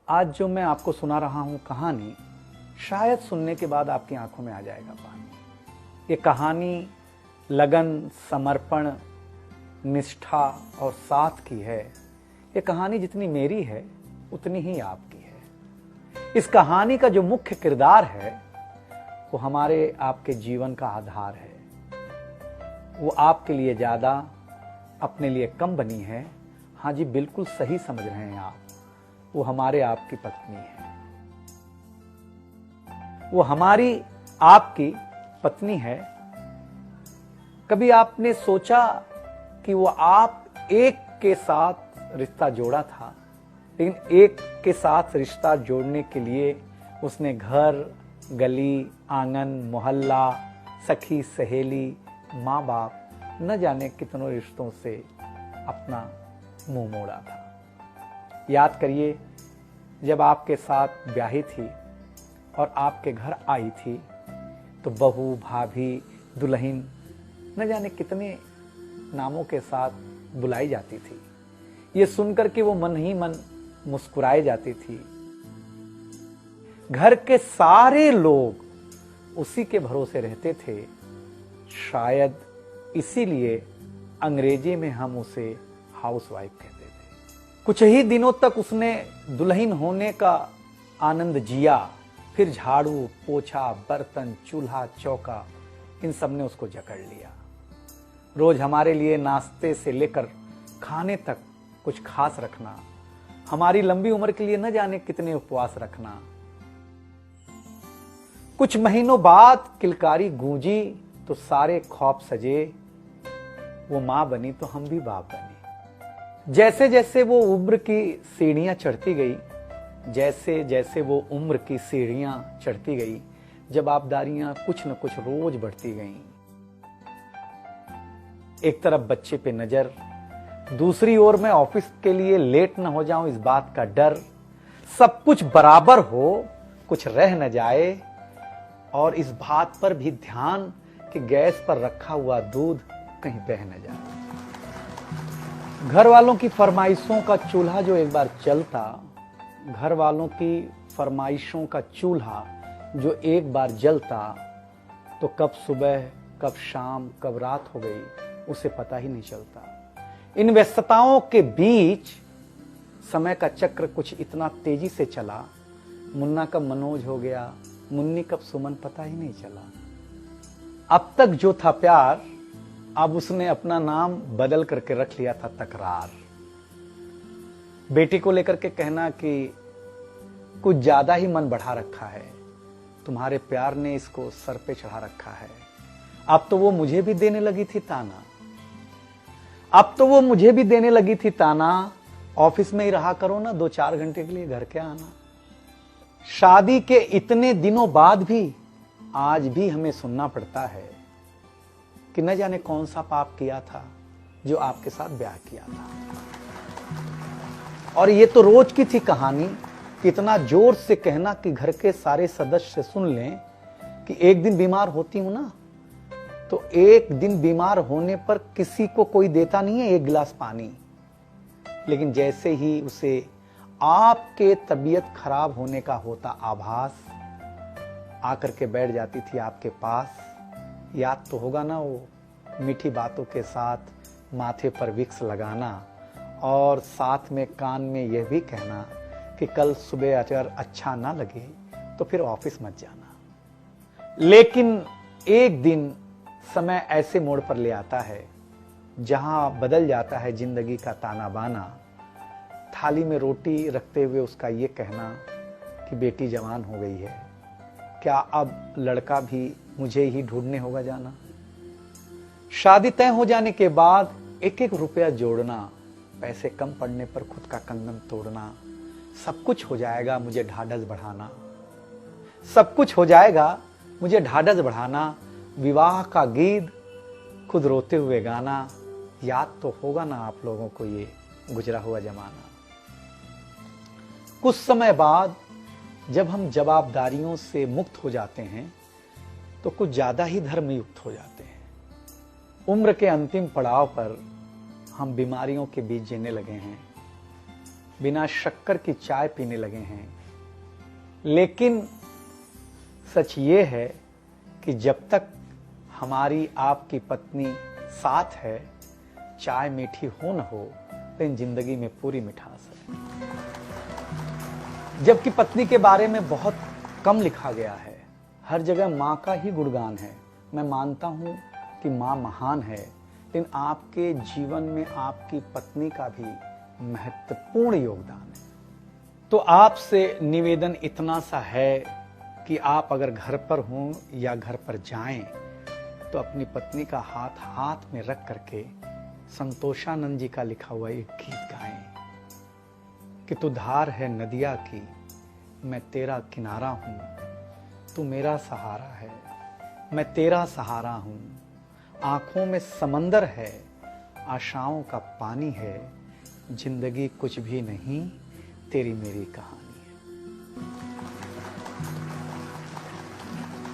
आज जो मैं आपको सुना रहा हूं कहानी, शायद सुनने के बाद आपकी आंखों में आ जाएगा पानी। ये कहानी लगन, समर्पण, निष्ठा और साथ की है। ये कहानी जितनी मेरी है उतनी ही आपकी है। इस कहानी का जो मुख्य किरदार है वो हमारे आपके जीवन का आधार है। वो आपके लिए ज्यादा, अपने लिए कम बनी है। हाँ जी, बिल्कुल सही समझ रहे हैं आप। वो हमारे आपकी पत्नी है। वो हमारी आपकी पत्नी है। कभी आपने सोचा कि वो आप एक के साथ रिश्ता जोड़ा था, लेकिन एक के साथ रिश्ता जोड़ने के लिए उसने घर, गली, आंगन, मोहल्ला, सखी, सहेली, माँ बाप, न जाने कितनों रिश्तों से अपना मुंह मोड़ा था। याद करिए, जब आपके साथ ब्याही थी और आपके घर आई थी तो बहू, भाभी, दुल्हन, न जाने कितने नामों के साथ बुलाई जाती थी। ये सुनकर के वो मन ही मन मुस्कुराई जाती थी। घर के सारे लोग उसी के भरोसे रहते थे। शायद इसीलिए अंग्रेजी में हम उसे हाउसवाइफ कहते थे। कुछ ही दिनों तक उसने दुल्हन होने का आनंद जिया। फिर झाड़ू, पोछा, बर्तन, चूल्हा, चौका, इन सब ने उसको जकड़ लिया। रोज हमारे लिए नाश्ते से लेकर खाने तक कुछ खास रखना, हमारी लंबी उम्र के लिए न जाने कितने उपवास रखना। कुछ महीनों बाद किलकारी गूंजी तो सारे ख्वाब सजे। वो मां बनी तो हम भी बाप बने। जैसे जैसे वो उम्र की सीढ़ियां चढ़ती गई, जैसे जैसे वो उम्र की सीढ़ियां चढ़ती गई, जवाबदारियां कुछ न कुछ रोज बढ़ती गईं। एक तरफ बच्चे पे नजर, दूसरी ओर मैं ऑफिस के लिए लेट न हो जाऊं इस बात का डर। सब कुछ बराबर हो, कुछ रह न जाए, और इस बात पर भी ध्यान कि गैस पर रखा हुआ दूध कहीं बह न जाए। घर वालों की फरमाइशों का चूल्हा जो एक बार चलता, घर वालों की फरमाइशों का चूल्हा जो एक बार जलता, तो कब सुबह, कब शाम, कब रात हो गई उसे पता ही नहीं चलता। इन व्यस्तताओं के बीच समय का चक्र कुछ इतना तेजी से चला। मुन्ना कब मनोज हो गया, मुन्नी कब सुमन, पता ही नहीं चला। अब तक जो था प्यार, अब उसने अपना नाम बदल करके रख लिया था तकरार। बेटी को लेकर के कहना कि कुछ ज्यादा ही मन बढ़ा रखा है, तुम्हारे प्यार ने इसको सर पे चढ़ा रखा है। अब तो वो मुझे भी देने लगी थी ताना, ऑफिस में ही रहा करो ना, 2-4 घंटे के लिए घर के आना। शादी के इतने दिनों बाद भी आज भी हमें सुनना पड़ता है कि न जाने कौन सा पाप किया था जो आपके साथ ब्याह किया था। और ये तो रोज की थी कहानी। कितना जोर से कहना कि घर के सारे सदस्य सुन लें कि एक दिन बीमार होती हूं ना, तो एक दिन बीमार होने पर किसी को कोई देता नहीं है 1 गिलास पानी, लेकिन जैसे ही उसे आपके तबीयत खराब होने का होता आभास, आकर के बैठ जाती थी आपके पास। याद तो होगा ना, वो मीठी बातों के साथ माथे पर विक्स लगाना और साथ में कान में यह भी कहना कि कल सुबह अगर अच्छा ना लगे तो फिर ऑफिस मत जाना। लेकिन एक दिन समय ऐसे मोड़ पर ले आता है जहां बदल जाता है जिंदगी का ताना बाना। थाली में रोटी रखते हुए उसका ये कहना कि बेटी जवान हो गई है, क्या अब लड़का भी मुझे ही ढूंढने होगा जाना। शादी तय हो जाने के बाद 1-1 रुपया जोड़ना, पैसे कम पड़ने पर खुद का कंगन तोड़ना। सब कुछ हो जाएगा, मुझे ढाढ़स बढ़ाना, सब कुछ हो जाएगा, मुझे ढाढ़स बढ़ाना। विवाह का गीत खुद रोते हुए गाना। याद तो होगा ना आप लोगों को ये गुजरा हुआ जमाना। कुछ समय बाद जब हम जवाबदारियों से मुक्त हो जाते हैं तो कुछ ज्यादा ही धर्मयुक्त हो जाते हैं। उम्र के अंतिम पड़ाव पर हम बीमारियों के बीच जीने लगे हैं। बिना शक्कर की चाय पीने लगे हैं। लेकिन सच ये है कि जब तक हमारी आपकी पत्नी साथ है, चाय मीठी हो न हो, लेकिन जिंदगी में पूरी मिठास है। जबकि पत्नी के बारे में बहुत कम लिखा गया है, हर जगह मां का ही गुणगान है। मैं मानता हूं कि मां महान है, लेकिन आपके जीवन में आपकी पत्नी का भी महत्वपूर्ण योगदान है। तो आपसे निवेदन इतना सा है कि आप अगर घर पर हों या घर पर जाएं तो अपनी पत्नी का हाथ हाथ में रख करके संतोषानंद जी का लिखा हुआ एक गीत गाएं कि तू धार है नदिया की, मैं तेरा किनारा हूं, तू मेरा सहारा है, मैं तेरा सहारा हूं। आंखों में समंदर है, आशाओं का पानी है, जिंदगी कुछ भी नहीं, तेरी मेरी कहानी।